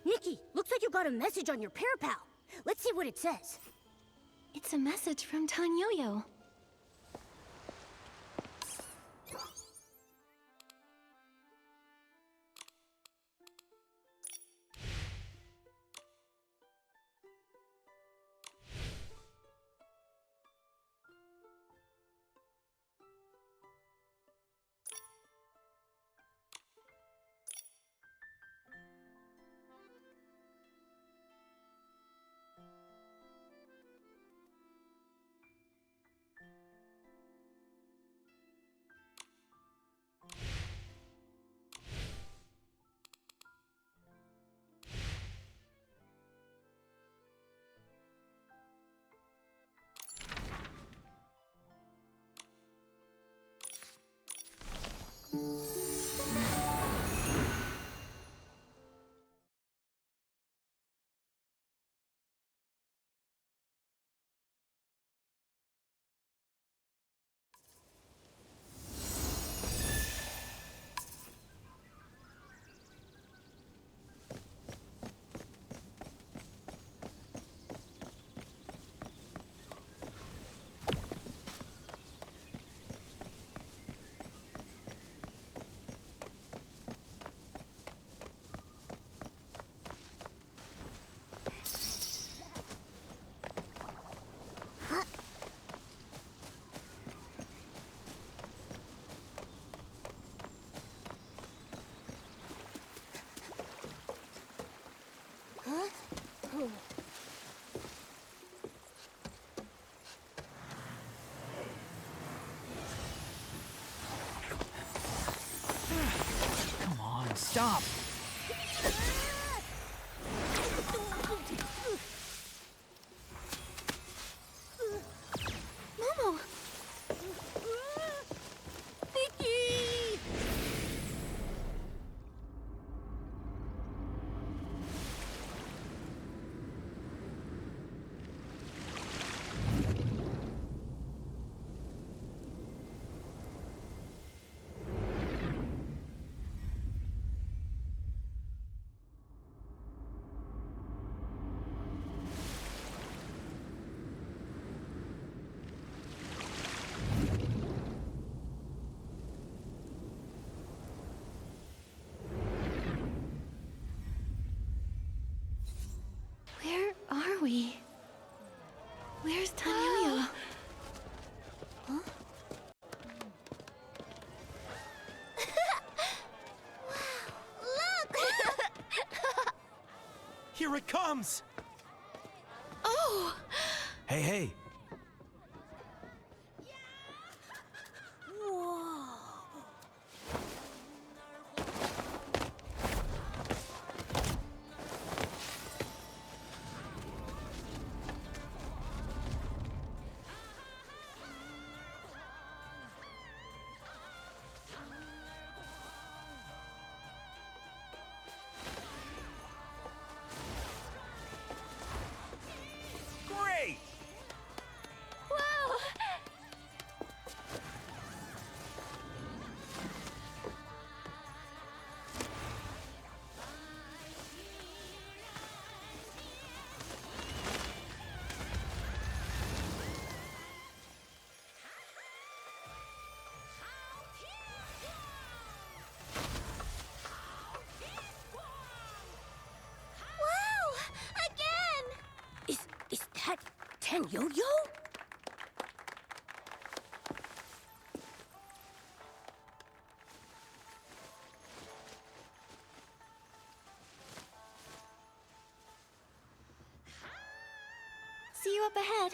Nikki, looks like you got a message on your parapal. Let's see what it says. It's a message from Tanyoyo. Come on, stop! Momo! Nikki! Where are we? Where's Tanyoyo? Huh? Wow, look! Here it comes! Oh! Hey, hey! Whoa! Great! Wow! Wow! Again! Is that Tanyoyo? See you up ahead.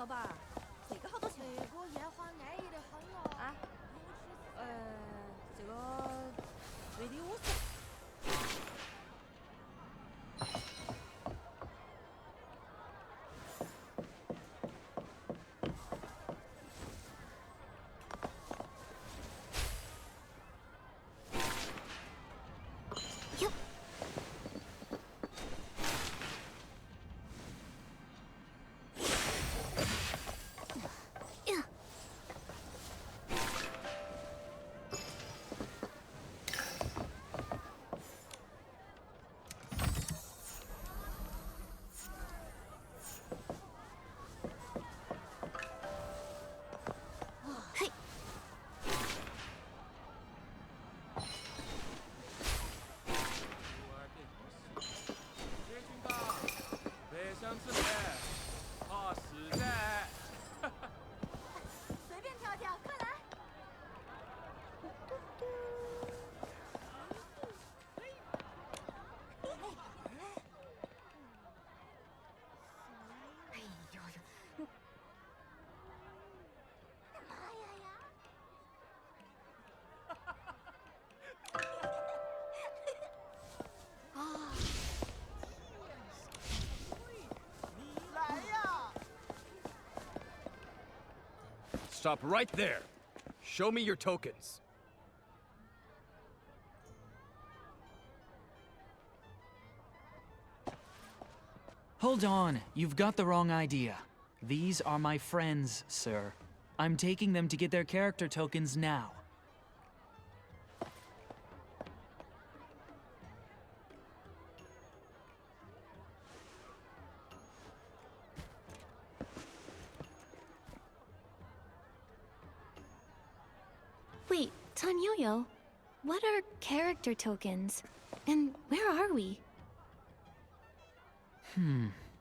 走吧。这个好多钱？这个烟花安逸得很哦。啊？这个最低50。随便挑挑，快来！哎呦呦！妈呀呀！啊！ Stop right there. Show me your tokens. Hold on, you've got the wrong idea. These are my friends, sir. I'm taking them to get their character tokens now. Wait, Tanyoyo, what are character tokens? And where are we?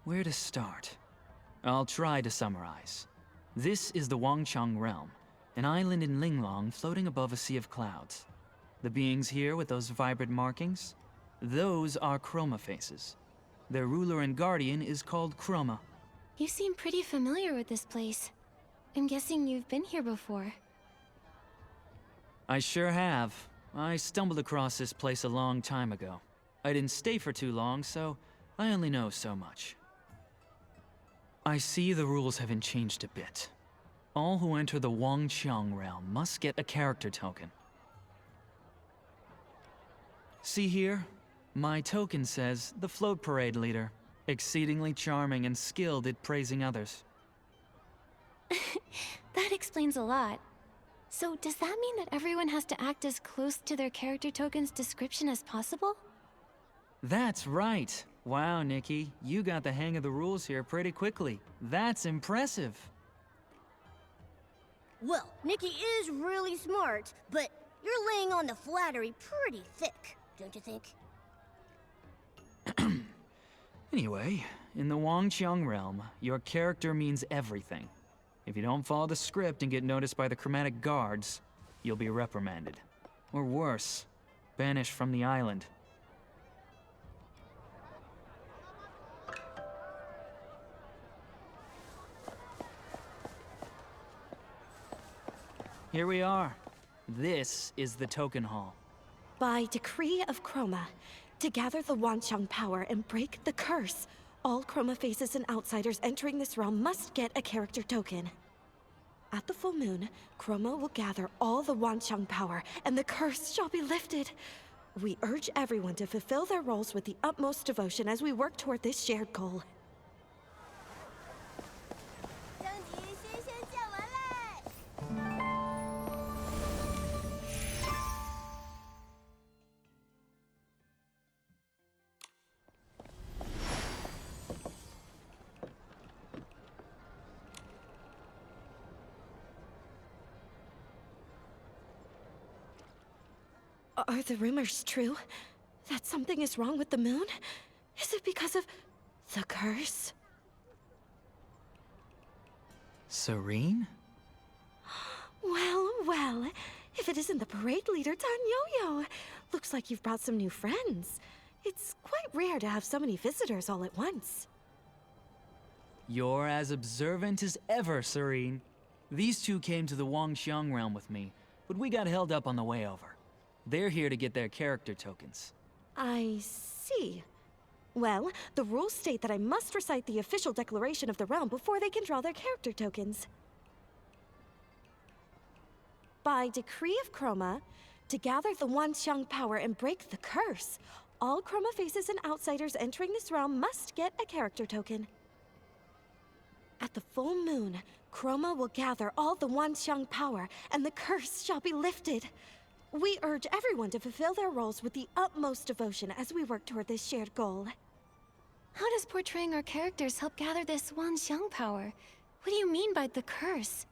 Where to start? I'll try to summarize. This is the Wanxiang realm, an island in Linglong floating above a sea of clouds. The beings here with those vibrant markings? Those are Chromafaces. Their ruler and guardian is called Chroma. You seem pretty familiar with this place. I'm guessing you've been here before. I sure have. I stumbled across this place a long time ago. I didn't stay for too long, so I only know so much. I see the rules haven't changed a bit. All who enter the Wanxiang realm must get a character token. See here? My token says the float parade leader. Exceedingly charming and skilled at praising others. That explains a lot. So does that mean that everyone has to act as close to their character token's description as possible? That's right. Wow, Nikki, you got the hang of the rules here pretty quickly. That's impressive. Well, Nikki is really smart, but you're laying on the flattery pretty thick, don't you think? Anyway, in the Wanxiang realm, your character means everything. If you don't follow the script and get noticed by the chromatic guards, you'll be reprimanded. Or worse, banished from the island. Here we are. This is the token hall. By decree of Chroma, to gather the Wanxiang power and break the curse, all Chromafaces and outsiders entering this realm must get a character token. At the full moon, Chroma will gather all the Wanxiang power, and the curse shall be lifted. We urge everyone to fulfill their roles with the utmost devotion as we work toward this shared goal. 升级新鲜见闻嘞！ Are the rumors true? That something is wrong with the moon? Is it because of the curse? Serene? Well, well. If it isn't the parade leader, Tanyoyo. Looks like you've brought some new friends. It's quite rare to have so many visitors all at once. You're as observant as ever, Serene. These two came to the Wanxiang realm with me, but we got held up on the way over. They're here to get their character tokens. I see. Well, the rules state that I must recite the official declaration of the realm before they can draw their character tokens. By decree of Chroma, to gather the Wanxiang power and break the curse, all Chromafaces and outsiders entering this realm must get a character token. At the full moon, Chroma will gather all the Wanxiang power, and the curse shall be lifted. We urge everyone to fulfill their roles with the utmost devotion as we work toward this shared goal. How does portraying our characters help gather this Wanxiang power? What do you mean by the curse?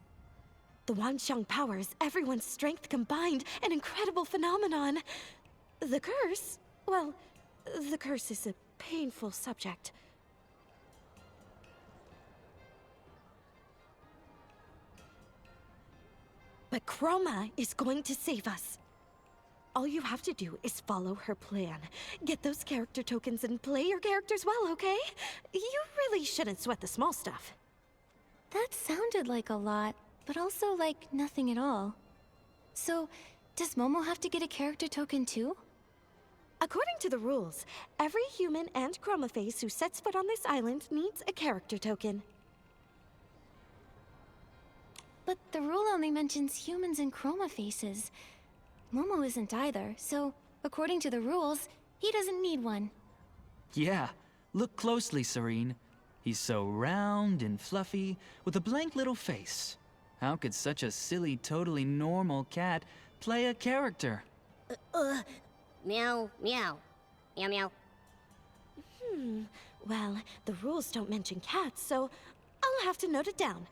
The Wanxiang power is everyone's strength combined, an incredible phenomenon. The curse? Well, the curse is a painful subject. But Chroma is going to save us. All you have to do is follow her plan. Get those character tokens and play your characters well, okay? You really shouldn't sweat the small stuff. That sounded like a lot, but also like nothing at all. So, does Momo have to get a character token too? According to the rules, every human and Chromaface who sets foot on this island needs a character token. But the rule only mentions humans and Chromafaces. Momo isn't either, so according to the rules, he doesn't need one. Yeah, look closely, Serene. He's so round and fluffy, with a blank little face. How could such a silly, totally normal cat play a character? Meow, meow. Meow, meow. Well, the rules don't mention cats, so I'll have to note it down.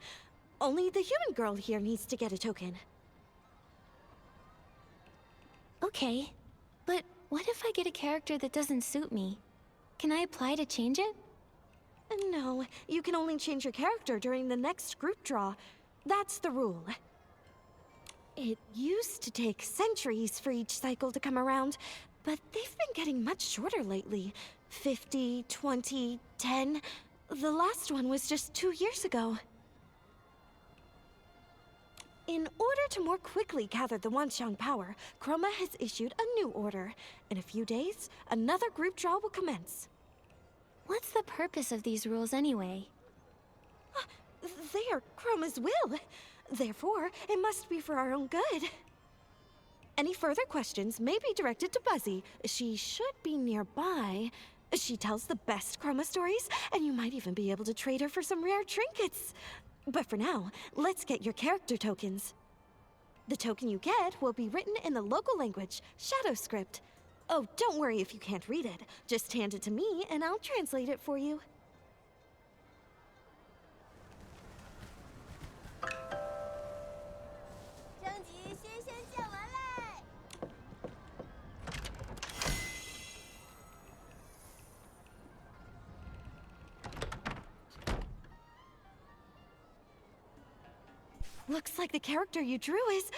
Only the human girl here needs to get a token. Okay, but what if I get a character that doesn't suit me? Can I apply to change it? No, you can only change your character during the next group draw. That's the rule. It used to take centuries for each cycle to come around, but they've been getting much shorter lately. 50, 20, 10. The last one was just 2 years ago. In order to more quickly gather the Wanxiang power, Chroma has issued a new order. In a few days, another group draw will commence. What's the purpose of these rules anyway? They are Chroma's will. Therefore, it must be for our own good. Any further questions may be directed to Buzzy. She should be nearby. She tells the best Chroma stories, and you might even be able to trade her for some rare trinkets. But for now, let's get your character tokens. The token you get will be written in the local language, Shadow Script. Oh, don't worry if you can't read it. Just hand it to me, and I'll translate it for you. Looks like the character you drew is...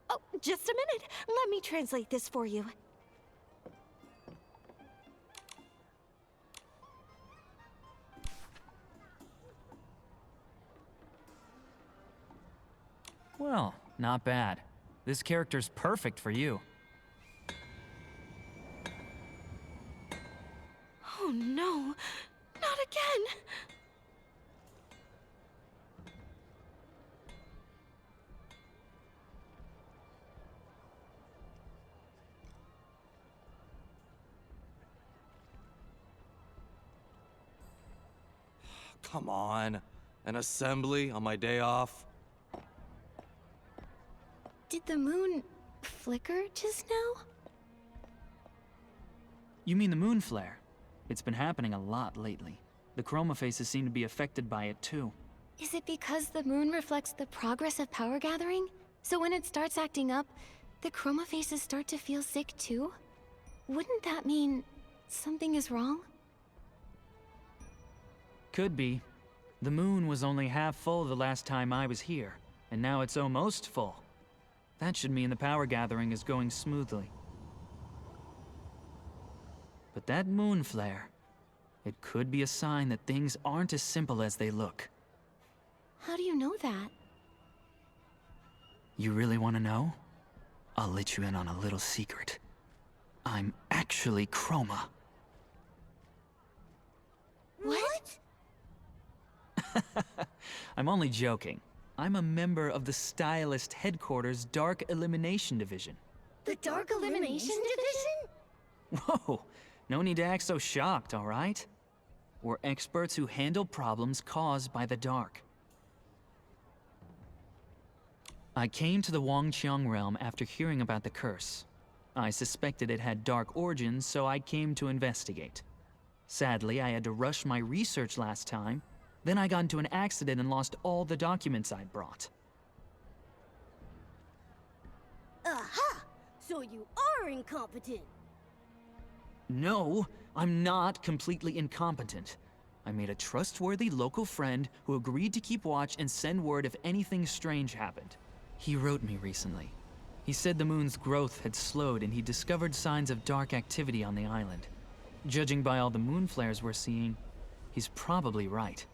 Oh, just a minute. Let me translate this for you. Well, not bad. This character's perfect for you. Oh no, not again. Come on. An assembly on my day off? Did the moon flicker just now? You mean the moon flare? It's been happening a lot lately. The Chromafaces seem to be affected by it too. Is it because the moon reflects the progress of power gathering? So when it starts acting up, the Chromafaces start to feel sick too? Wouldn't that mean something is wrong? Could be. The moon was only half full the last time I was here, and now it's almost full. That should mean the power gathering is going smoothly. But that moon flare, It could be a sign that things aren't as simple as they look. How do you know that? You really want to know? I'll let you in on a little secret. I'm actually Chroma. What? I'm only joking. I'm a member of the Stylist Headquarters Dark Elimination Division. The Dark Elimination Division? Whoa, no need to act so shocked, all right? We're experts who handle problems caused by the dark. I came to the Wanxiang realm after hearing about the curse. I suspected it had dark origins, so I came to investigate. Sadly, I had to rush my research last time. Then I got into an accident and lost all the documents I'd brought. Aha! So you are incompetent. No, I'm not completely incompetent. I made a trustworthy local friend who agreed to keep watch and send word if anything strange happened. He wrote me recently. He said the moon's growth had slowed and he discovered signs of dark activity on the island. Judging by all the moon flares we're seeing, he's probably right.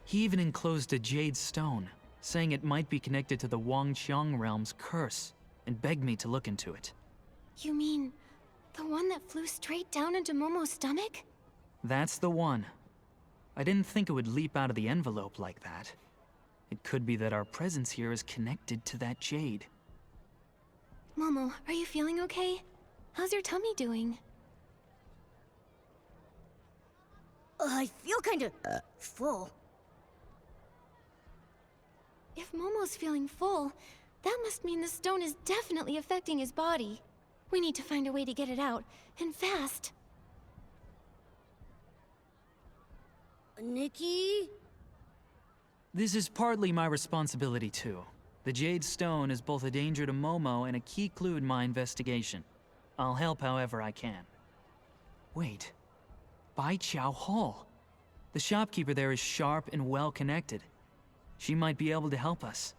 He even enclosed a jade stone, saying it might be connected to the Wanxiang realm's curse, and begged me to look into it. You mean the one that flew straight down into Momo's stomach? That's the one. I didn't think it would leap out of the envelope like that. It could be that our presence here is connected to that jade. Momo, are you feeling okay? How's your tummy doing? I feel kinda full. If Momo's feeling full, that must mean the stone is definitely affecting his body. We need to find a way to get it out, and fast. Nikki? This is partly my responsibility too. The jade stone is both a danger to Momo and a key clue in my investigation. I'll help however I can. Wait. Bai Chao Hall. The shopkeeper there is sharp and well connected. She might be able to help us.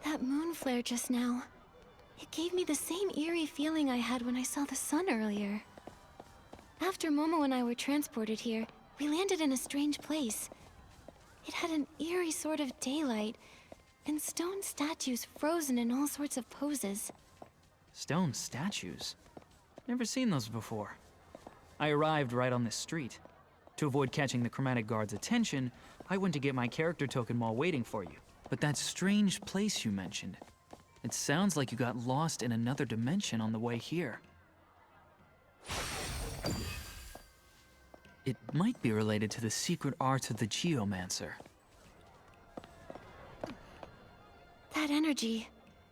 That moon flare just now. It gave me the same eerie feeling I had when I saw the sun earlier. After Momo and I were transported here, we landed in a strange place. It had an eerie sort of daylight, and stone statues frozen in all sorts of poses. Stone statues? Never seen those before. I arrived right on this street. To avoid catching the chromatic guard's attention, I went to get my character token while waiting for you. But that strange place you mentioned, it sounds like you got lost in another dimension on the way here. It might be related to the secret arts of the Geomancer. That energy,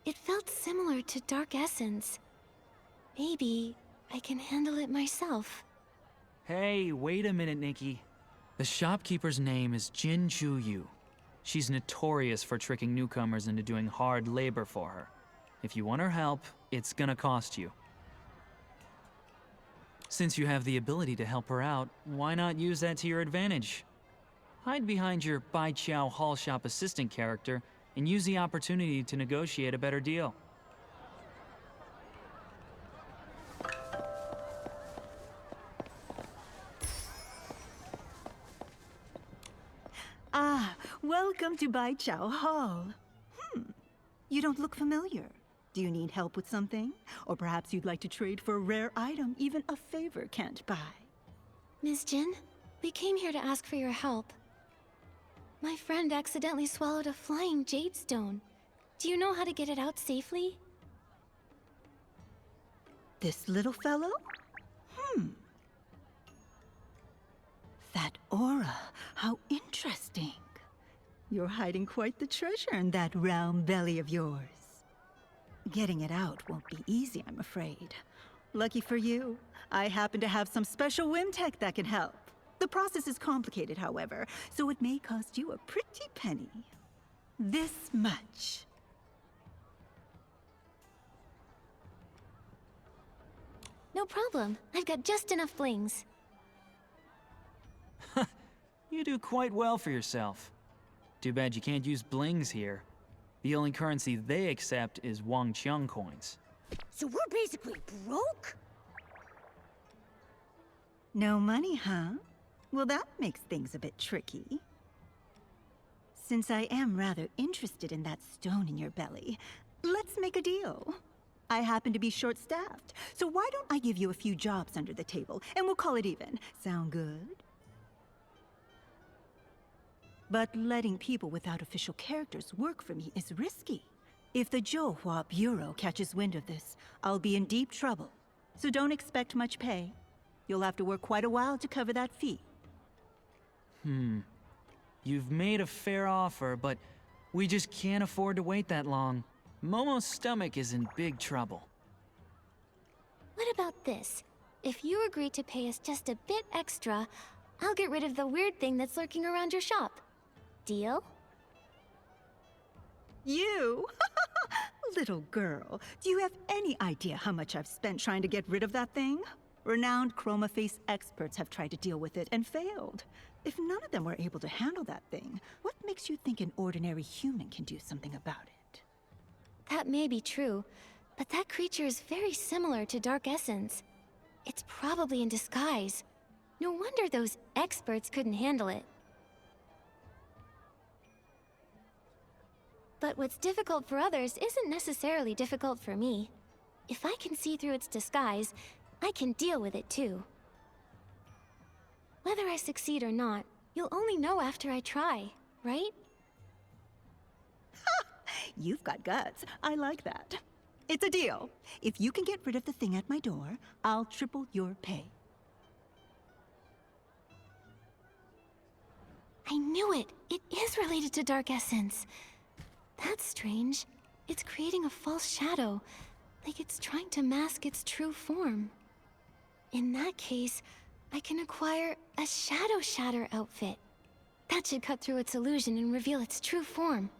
it felt similar to dark essence. Maybe I can handle it myself. Hey, wait a minute, Nikki. The shopkeeper's name is Jin Ju Yu. She's notorious for tricking newcomers into doing hard labor for her. If you want her help, it's gonna cost you. Since you have the ability to help her out, why not use that to your advantage? Hide behind your Bai Chao Hall Shop assistant character and use the opportunity to negotiate a better deal. Ah, welcome to Bai Chao Hall. You don't look familiar. Do you need help with something? Or perhaps you'd like to trade for a rare item even a favor can't buy? Ms. Jin, we came here to ask for your help. My friend accidentally swallowed a flying jade stone. Do you know how to get it out safely? This little fellow? That aura, how interesting. You're hiding quite the treasure in that round belly of yours. Getting it out won't be easy, I'm afraid. Lucky for you, I happen to have some special whim tech that can help. The process is complicated, however, so it may cost you a pretty penny. This much. No problem. I've got just enough blings. You do quite well for yourself. Too bad you can't use blings here. The only currency they accept is Wanxiang coins. So we're basically broke? No money, huh? Well, that makes things a bit tricky. Since I am rather interested in that stone in your belly, let's make a deal. I happen to be short-staffed, so why don't I give you a few jobs under the table, and we'll call it even. Sound good? But letting people without official characters work for me is risky. If the Zhouhua Bureau catches wind of this, I'll be in deep trouble. So don't expect much pay. You'll have to work quite a while to cover that fee. You've made a fair offer, but we just can't afford to wait that long. Momo's stomach is in big trouble. What about this? If you agree to pay us just a bit extra, I'll get rid of the weird thing that's lurking around your shop. Deal? You? Little girl, do you have any idea how much I've spent trying to get rid of that thing? Renowned Chromaface experts have tried to deal with it and failed. If none of them were able to handle that thing, what makes you think an ordinary human can do something about it? That may be true, but that creature is very similar to Dark Essence. It's probably in disguise. No wonder those experts couldn't handle it. But what's difficult for others isn't necessarily difficult for me. If I can see through its disguise, I can deal with it too. Whether I succeed or not, you'll only know after I try, right? You've got guts. I like that. It's a deal. If you can get rid of the thing at my door, I'll triple your pay. I knew it! It is related to Dark Essence. That's strange. It's creating a false shadow, like it's trying to mask its true form. In that case, I can acquire a Shadow Shatter outfit. That should cut through its illusion and reveal its true form.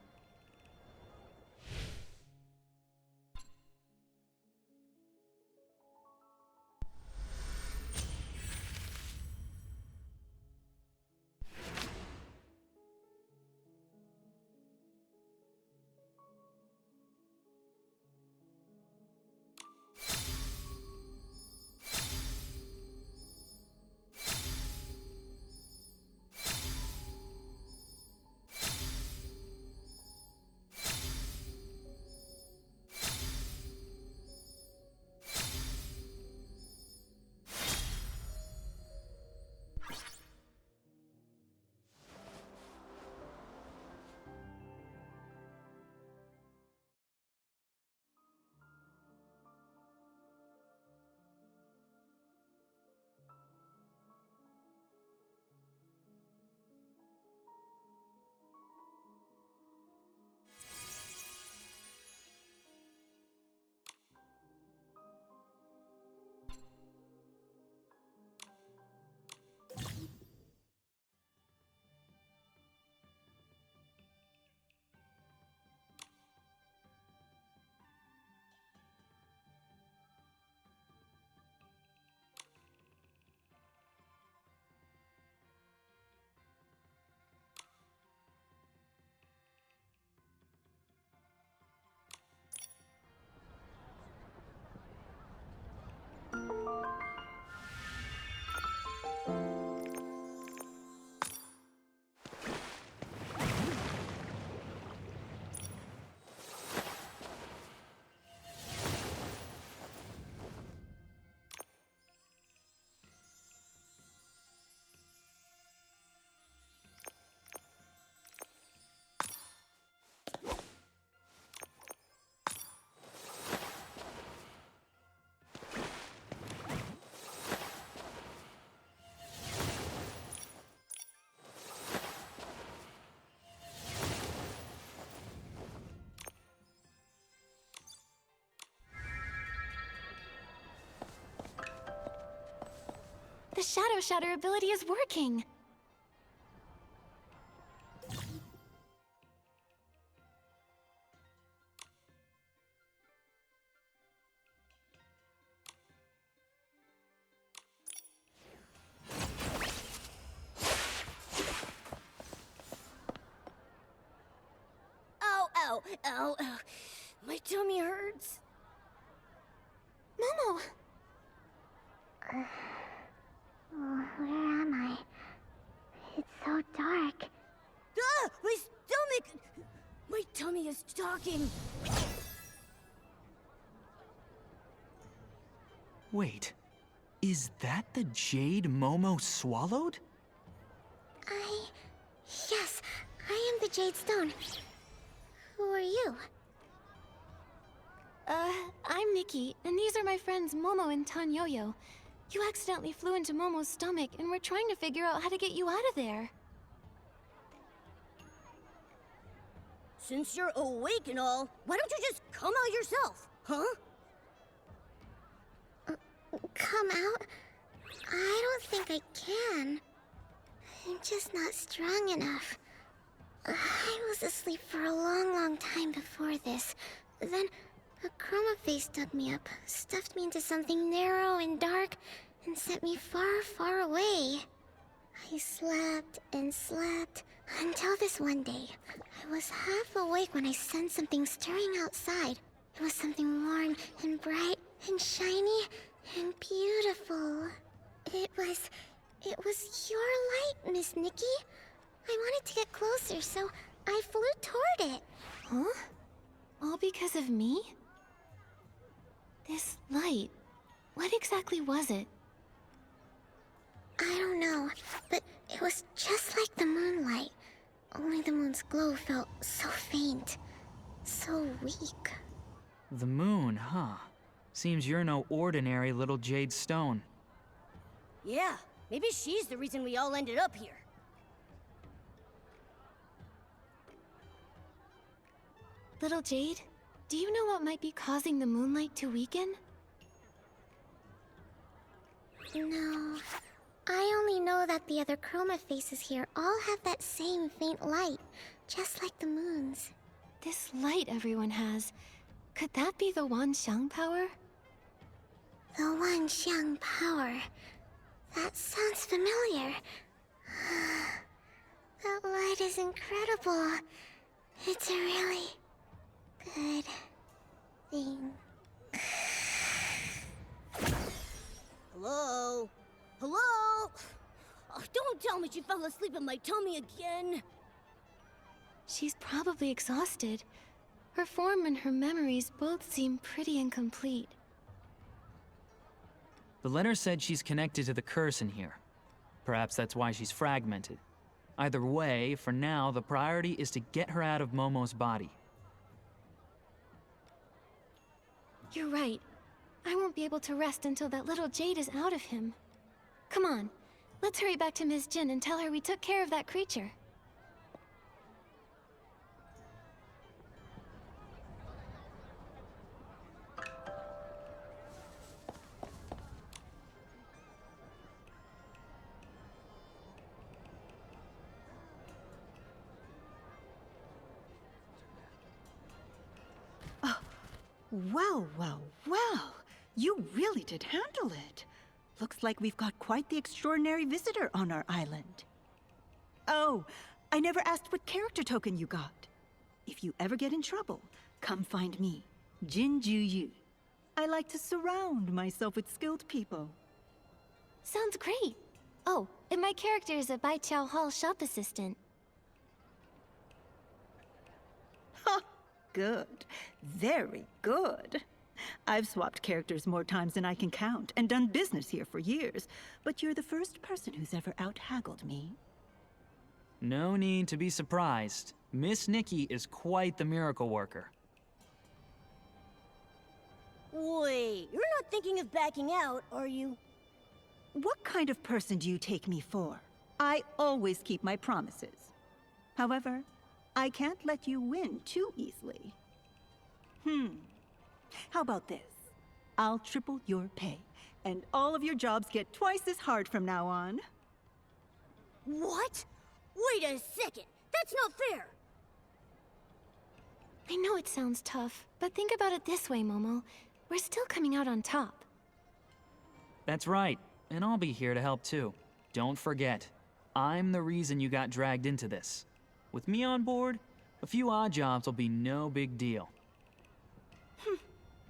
The Shadow Shatter ability is working! Ow, ow, ow. My tummy hurts. Momo! Where am I? It's so dark. Ah! My stomach! My tummy is talking. Wait, is that the jade Momo swallowed? Yes, I am the Jade Stone. Who are you? I'm Nikki, and these are my friends Momo and Tanyoyo. You accidentally flew into Momo's stomach, and we're trying to figure out how to get you out of there. Since you're awake and all, why don't you just come out yourself, huh? Come out? I don't think I can. I'm just not strong enough. I was asleep for a long time before this. Then a Chromaface dug me up, stuffed me into something narrow and dark, and sent me far away. I slept and slept until this one day. I was half awake when I sensed something stirring outside. It was something warm and bright and shiny and beautiful. It was your light, Miss Nikki. I wanted to get closer, so I flew toward it. Huh? All because of me? This light, what exactly was it? I don't know, but it was just like the moonlight. Only the moon's glow felt so faint, so weak. The moon, huh? Seems you're no ordinary little jade stone. Yeah, maybe she's the reason we all ended up here. Little Jade, do you know what might be causing the moonlight to weaken? No, I only know that the other Chromafaces here all have that same faint light, just like the moon's. This light everyone has, could that be the Wanxiang power? The Wanxiang power. That sounds familiar. That light is incredible. It's a really good thing. Hello? Hello? Oh, don't tell me she fell asleep in my tummy again. She's probably exhausted. Her form and her memories both seem pretty incomplete. The letter said she's connected to the curse in here. Perhaps that's why she's fragmented. Either way, for now, the priority is to get her out of Momo's body. You're right. I won't be able to rest until that little Jade is out of him. Come on, let's hurry back to Ms. Jin and tell her we took care of that creature. Well. You really did handle it. Looks like we've got quite the extraordinary visitor on our island. Oh, I never asked what character token you got. If you ever get in trouble, come find me, Jin Ju Yu. I like to surround myself with skilled people. Sounds great. Oh, and my character is a Bai Chao Hall shop assistant. Ha! Good. Very good. I've swapped characters more times than I can count and done business here for years, but you're the first person who's ever out-haggled me. No need to be surprised. Miss Nikki is quite the miracle worker. Wait, you're not thinking of backing out, are you? What kind of person do you take me for? I always keep my promises. However, I can't let you win too easily. How about this? I'll triple your pay, and all of your jobs get twice as hard from now on. What? Wait a second! That's not fair! I know it sounds tough, but think about it this way, Momo. We're still coming out on top. That's right, and I'll be here to help too. Don't forget, I'm the reason you got dragged into this. With me on board, A few odd jobs will be no big deal.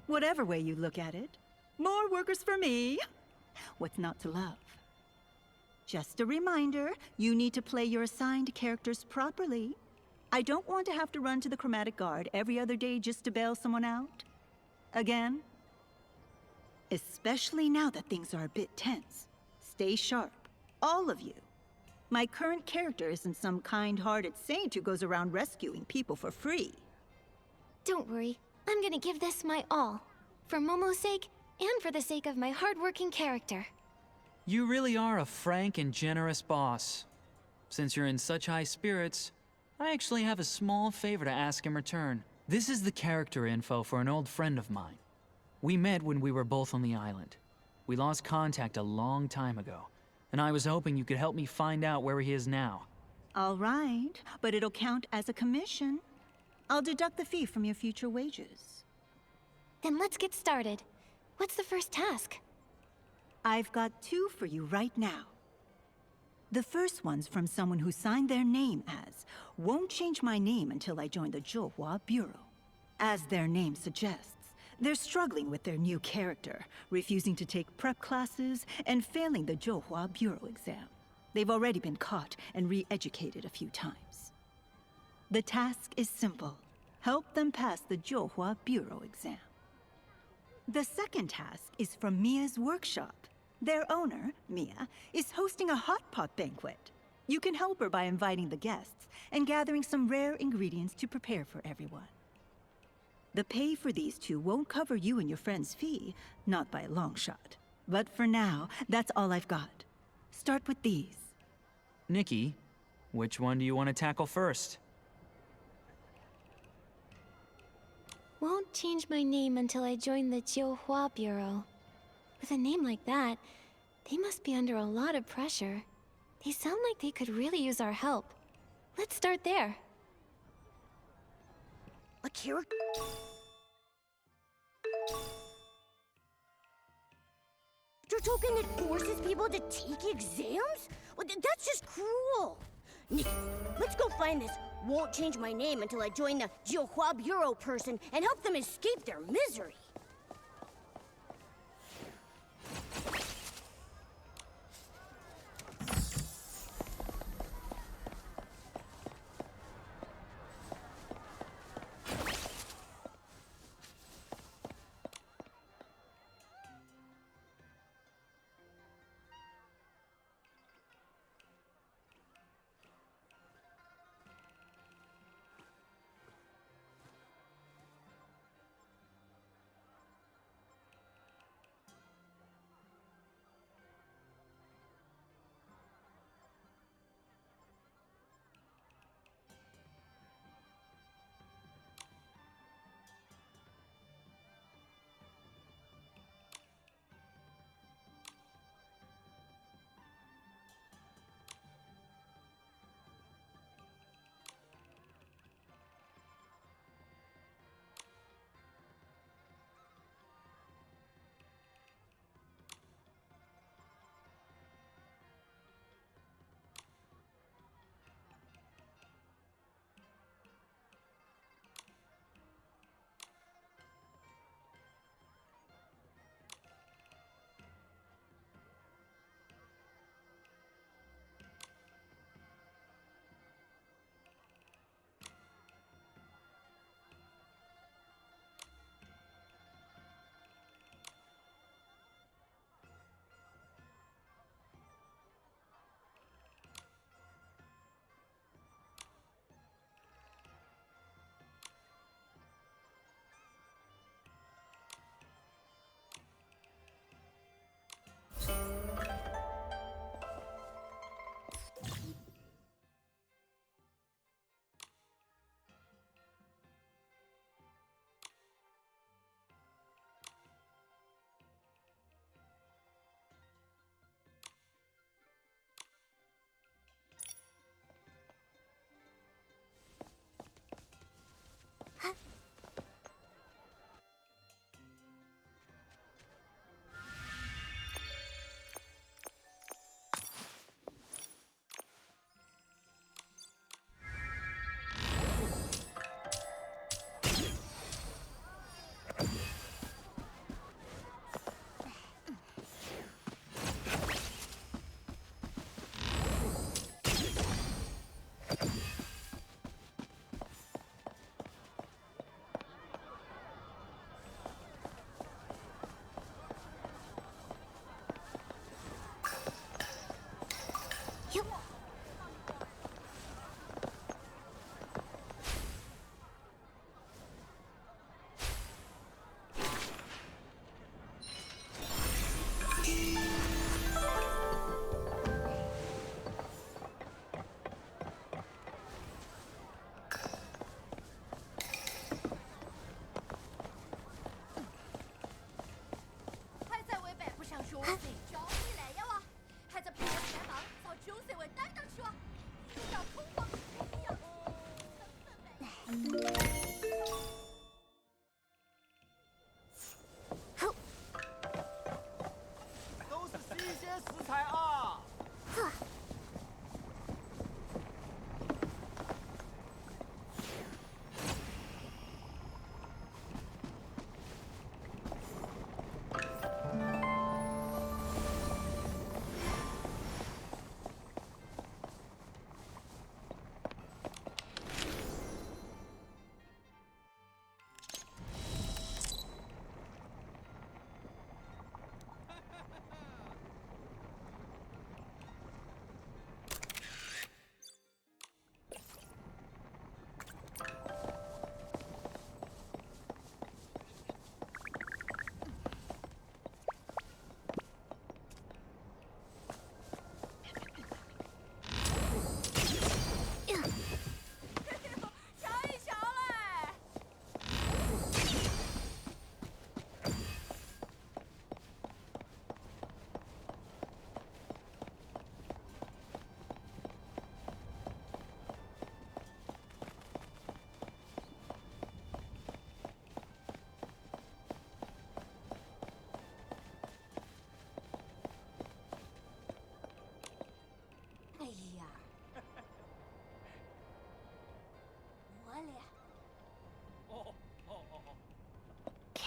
Whatever way you look at it, more workers for me. What's not to love? Just a reminder, you need to play your assigned characters properly. I don't want to have to run to the chromatic guard every other day just to bail someone out. Again. Especially now that things are a bit tense. Stay sharp, all of you. My current character isn't some kind-hearted saint who goes around rescuing people for free. Don't worry, I'm gonna give this my all. For Momo's sake, and for the sake of my hardworking character. You really are a frank and generous boss. Since you're in such high spirits, I actually have a small favor to ask in return. This is the character info for an old friend of mine. We met when we were both on the island. We lost contact a long time ago, and I was hoping you could help me find out where he is now. All right, but it'll count as a commission. I'll deduct the fee from your future wages. Then let's get started. What's the first task? I've got two for you right now. The first one's from someone who signed their name as, "Won't change my name until I join the Zhouhua Bureau." As their name suggests, they're struggling with their new character, refusing to take prep classes and failing the Zhouhua Bureau exam. They've already been caught and re-educated a few times. The task is simple. Help them pass the Zhouhua Bureau exam. The second task is from Mia's workshop. Their owner, Mia, is hosting a hot pot banquet. You can help her by inviting the guests and gathering some rare ingredients to prepare for everyone. The pay for these two won't cover you and your friend's fee, not by a long shot. But for now, that's all I've got. Start with these. Nikki, which one do you want to tackle first? Won't change my name until I join the Zhouhua Bureau. With a name like that, they must be under a lot of pressure. They sound like they could really use our help. Let's start there. A character token that forces people to take exams? Well, that's just cruel. Nikki, let's go find this "won't change my name until I join the Zhouhua Bureau" person and help them escape their misery.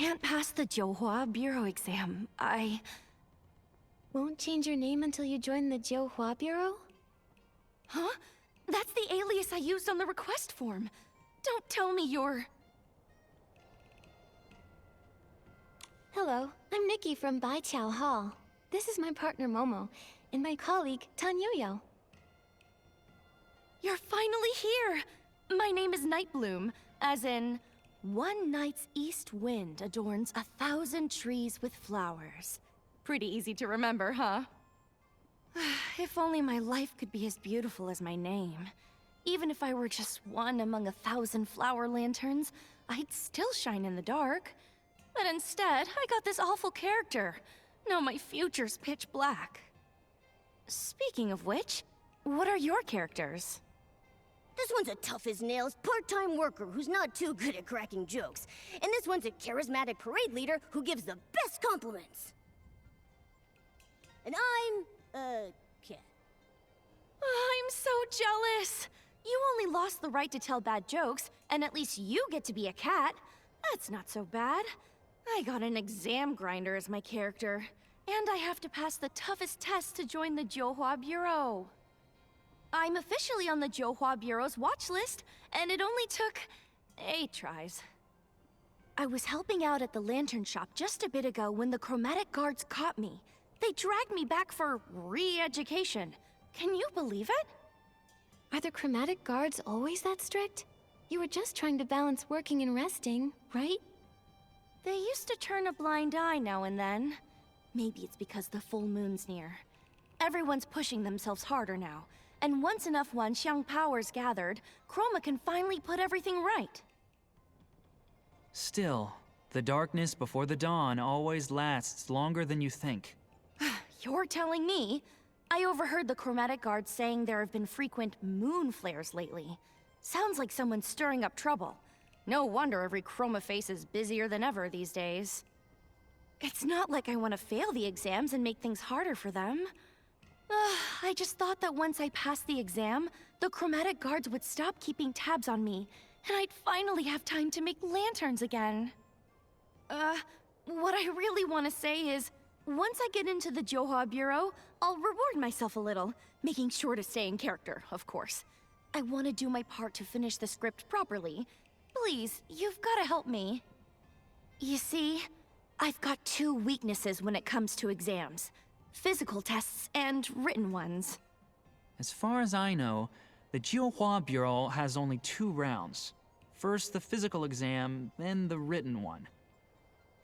can't pass the Jiuhua Bureau exam. Won't change your name until you join the Jiuhua Bureau? Huh? That's the alias I used on the request form. Don't tell me you're... Hello, I'm Nikki from Baiqiao Hall. This is my partner Momo, and my colleague Tan Yo-Yo. You're finally here! My name is Nightbloom, as in... One night's east wind adorns 1,000 trees with flowers. Pretty easy to remember, huh? If only my life could be as beautiful as my name. Even if I were just one among 1,000 flower lanterns, I'd still shine in the dark. But instead, I got this awful character. Now my future's pitch black. Speaking of which, what are your characters? This one's a tough as nails part-time worker who's not too good at cracking jokes. And this one's a charismatic parade leader who gives the best compliments. And I'm, Cat. I'm so jealous! You only lost the right to tell bad jokes, and at least you get to be a cat. That's not so bad. I got an exam grinder as my character, and I have to pass the toughest test to join the Jiuhua Bureau. I'm officially on the Jiuhua Bureau's watch list, and it only took 8 tries. I was helping out at the lantern shop just a bit ago when the chromatic guards caught me. They dragged me back for re-education. Can you believe it? Are the chromatic guards always that strict? You were just trying to balance working and resting, right? They used to turn a blind eye now and then. Maybe it's because the full moon's near. Everyone's pushing themselves harder now. And once enough Wanxiang power's gathered, Chroma can finally put everything right. Still, the darkness before the dawn always lasts longer than you think. You're telling me? I overheard the chromatic guards saying there have been frequent moon flares lately. Sounds like someone's stirring up trouble. No wonder every Chromaface is busier than ever these days. It's not like I want to fail the exams and make things harder for them. I just thought that once I passed the exam, the chromatic guards would stop keeping tabs on me, and I'd finally have time to make lanterns again. What I really want to say is, once I get into the Jiuhua Bureau, I'll reward myself a little, making sure to stay in character, of course. I want to do my part to finish the script properly. Please, you've got to help me. You see, I've got 2 weaknesses when it comes to exams. Physical tests and written ones. As far as I know, the Jiuhua Bureau has only 2 rounds. First the physical exam, then the written one.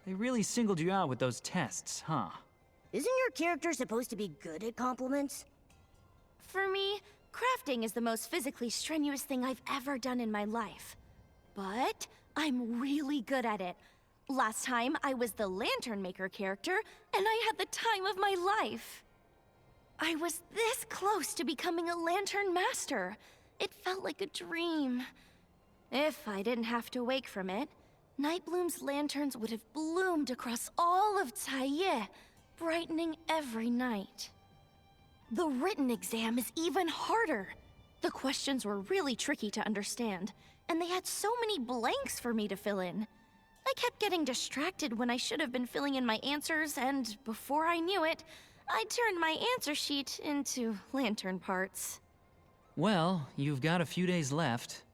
They really singled you out with those tests, huh? Isn't your character supposed to be good at compliments? For me, crafting is the most physically strenuous thing I've ever done in my life. But I'm really good at it. Last time, I was the lantern maker character, and I had the time of my life. I was this close to becoming a lantern master. It felt like a dream. If I didn't have to wake from it, Nightbloom's lanterns would have bloomed across all of Taiye, brightening every night. The written exam is even harder. The questions were really tricky to understand, and they had so many blanks for me to fill in. I kept getting distracted when I should have been filling in my answers, and before I knew it, I turned my answer sheet into lantern parts. Well, you've got a few days left.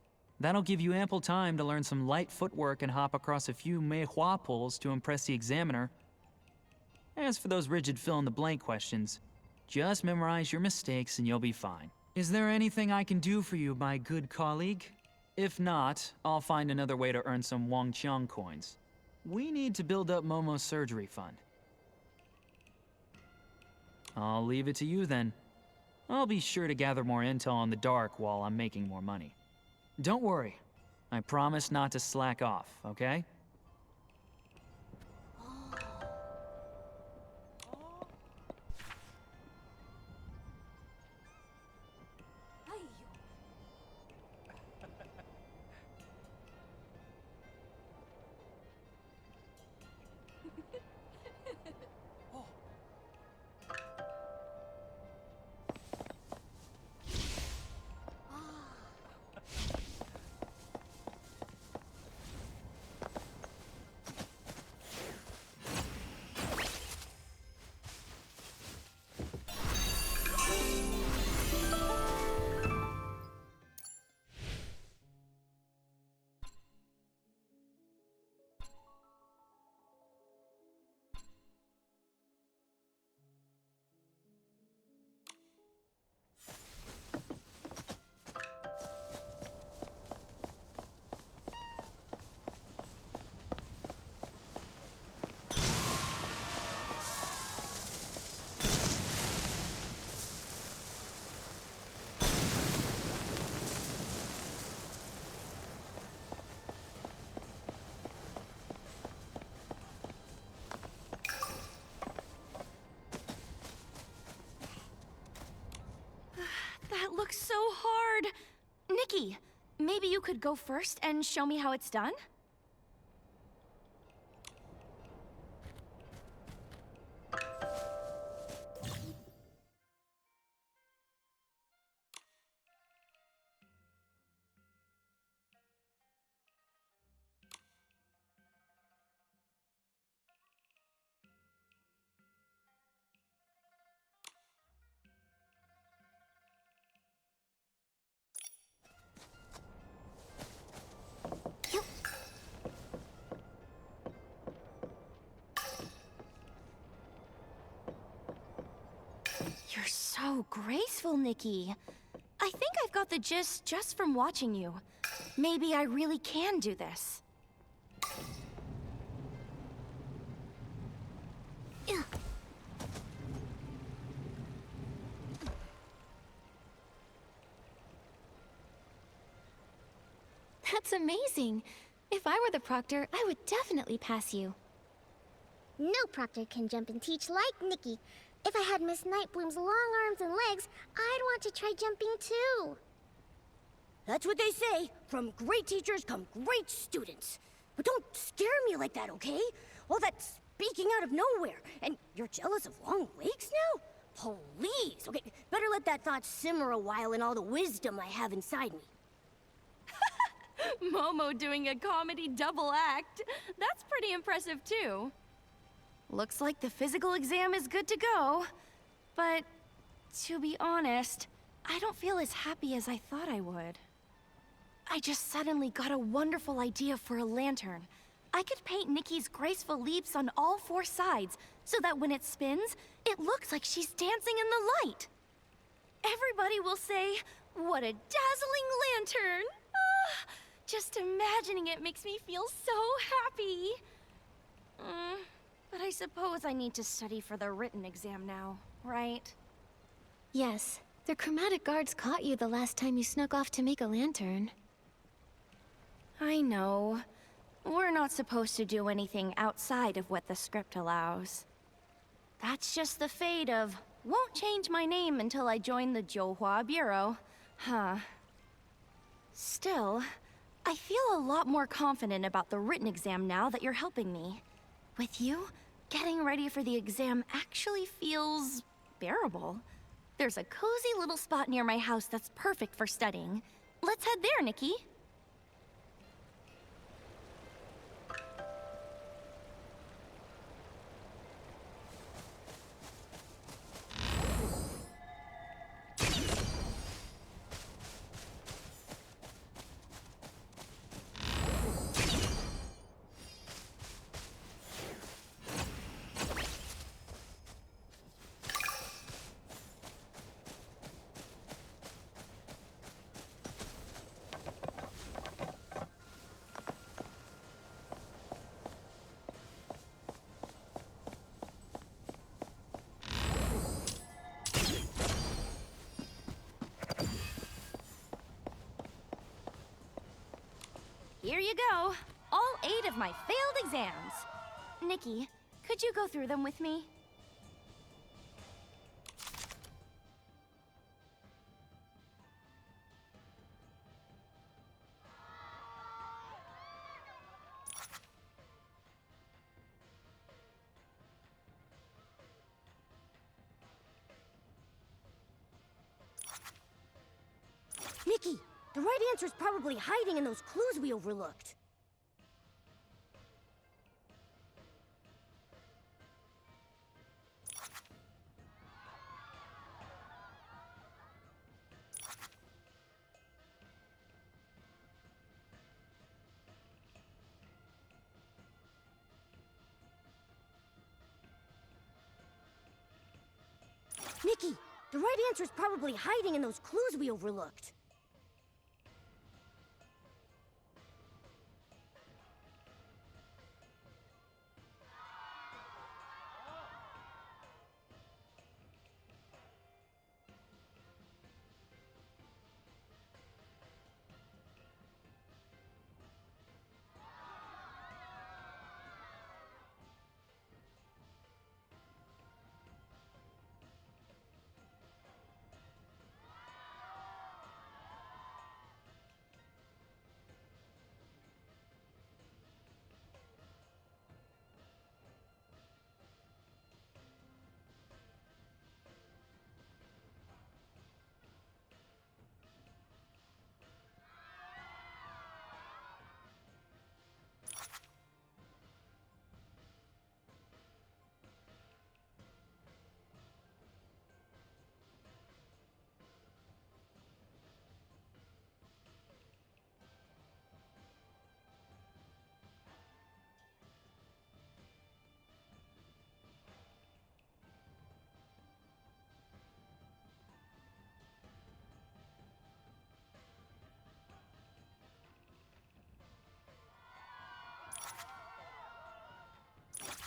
That'll give you ample time to learn some light footwork and hop across a few meihua poles to impress the examiner. As for those rigid fill-in-the-blank questions, just memorize your mistakes and you'll be fine. Is there anything I can do for you, my good colleague? If not, I'll find another way to earn some Wanxiang coins. We need to build up Momo's surgery fund. I'll leave it to you then. I'll be sure to gather more intel in the dark while I'm making more money. Don't worry. I promise not to slack off, okay? looks so hard. Nikki, maybe you could go first and show me how it's done? You're so graceful, Nikki. I think I've got the gist just from watching you. Maybe I really can do this. That's amazing. If I were the proctor, I would definitely pass you. No proctor can jump and teach like Nikki. If I had Miss Nightbloom's long arms and legs, I'd want to try jumping too. That's what they say. From great teachers come great students. But don't scare me like that, okay? All that speaking out of nowhere. And you're jealous of long legs now? Please. Okay, better let that thought simmer a while in all the wisdom I have inside me. Momo doing a comedy double act. That's pretty impressive too. Looks like the physical exam is good to go. But to be honest, I don't feel as happy as I thought I would. I just suddenly got a wonderful idea for a lantern. I could paint Nikki's graceful leaps on all four sides, so that when it spins, it looks like she's dancing in the light. Everybody will say, "What a dazzling lantern!" Ah, just imagining it makes me feel so happy. But I suppose I need to study for the written exam now, right? Yes, the chromatic guards caught you the last time you snuck off to make a lantern. I know. We're not supposed to do anything outside of what the script allows. That's just the fate of, won't change my name until I join the Jiuhua Bureau. Huh. Still, I feel a lot more confident about the written exam now that you're helping me. With you, getting ready for the exam actually feels bearable. There's a cozy little spot near my house that's perfect for studying. Let's head there, Nikki. Here you go. All 8 of my failed exams. Nikki, could you go through them with me? Nikki, the right answer is probably hiding in those clues we overlooked. Nikki, the right answer is probably hiding in those clues we overlooked.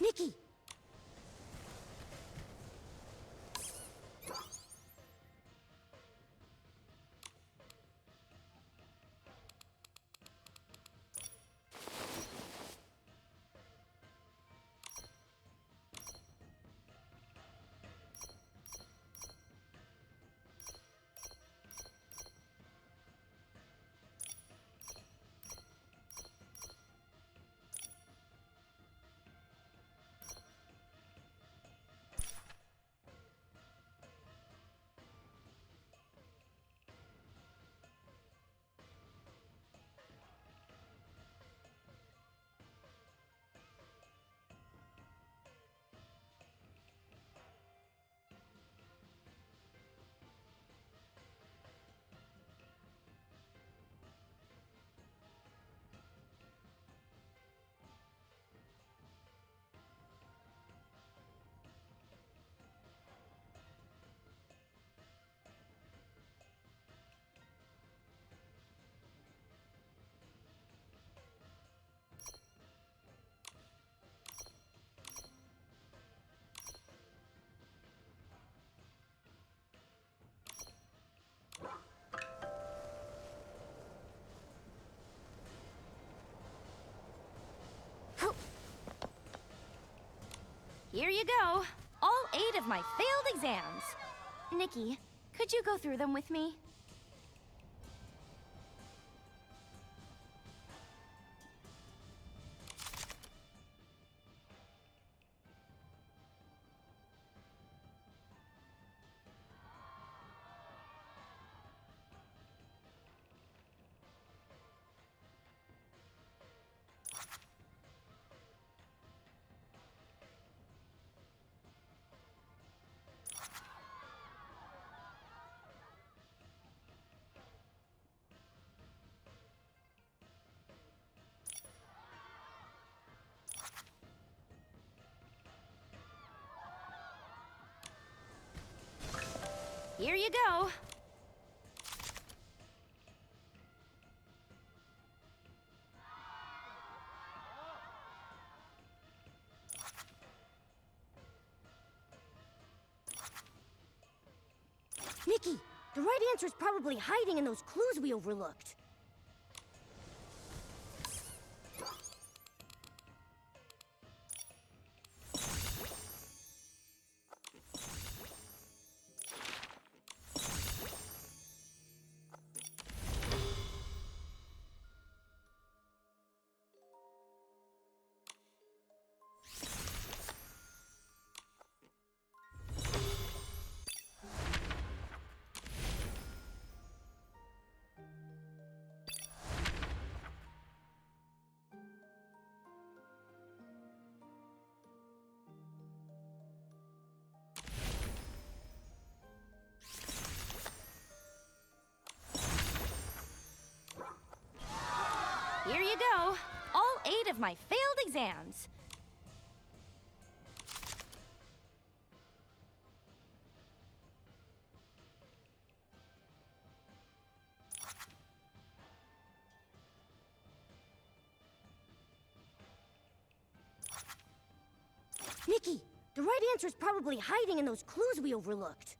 Nikki! Here you go. All 8 of my failed exams. Nikki, could you go through them with me? Here you go. Nikki, the right answer is probably hiding in those clues we overlooked. Here you go. All 8 of my failed exams. Nikki, the right answer is probably hiding in those clues we overlooked.